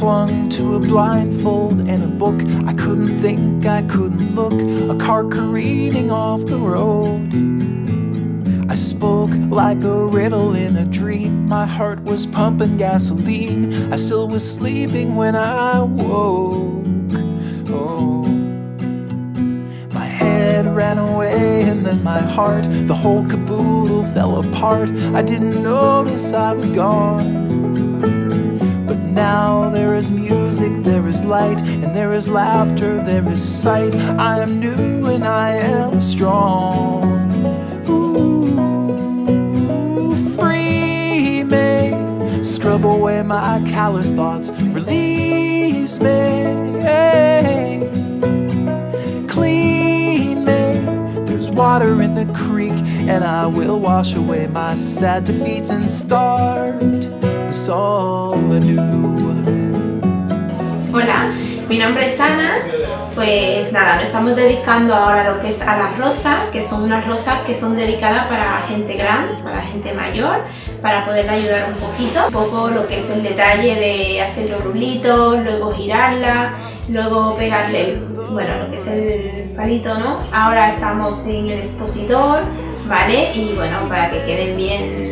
clung to a blindfold and a book. I couldn't think, I couldn't look. A car careening off the road. I spoke like a riddle in a dream. My heart was pumping gasoline. I still was sleeping when I woke. Oh, my head ran away and then my heart, the whole caboodle fell apart. I didn't notice I was gone. But now there is music, there is light, and there is laughter, there is sight. I am new and I am strong. Scrub away my callous thoughts, release me, clean me. There's water in the creek, and I will wash away my sad defeats and start this all anew. Hola, mi nombre es Ana. Pues nada, nos estamos dedicando ahora a lo que es a las rosas, que son unas rosas que son dedicadas para gente grande, para gente mayor, para poderle ayudar un poco lo que es el detalle de hacer los rulitos, luego girarla, luego pegarle lo que es el palito, ¿no? Ahora estamos en el expositor, ¿vale? Y bueno, para que queden bien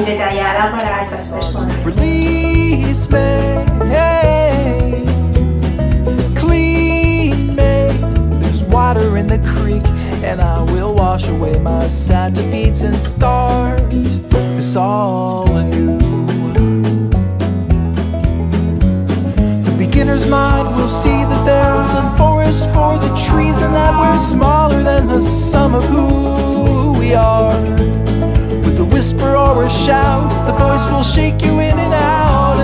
detallada para esas personas. Release me, hey. Clean me. There's water in the creek, and I will wash away my sad defeats and start this all anew. The beginner's mind will see that there's a forest for the trees, and that we're smaller than the sum of who we are. With a whisper or a shout, the voice will shake you in and out,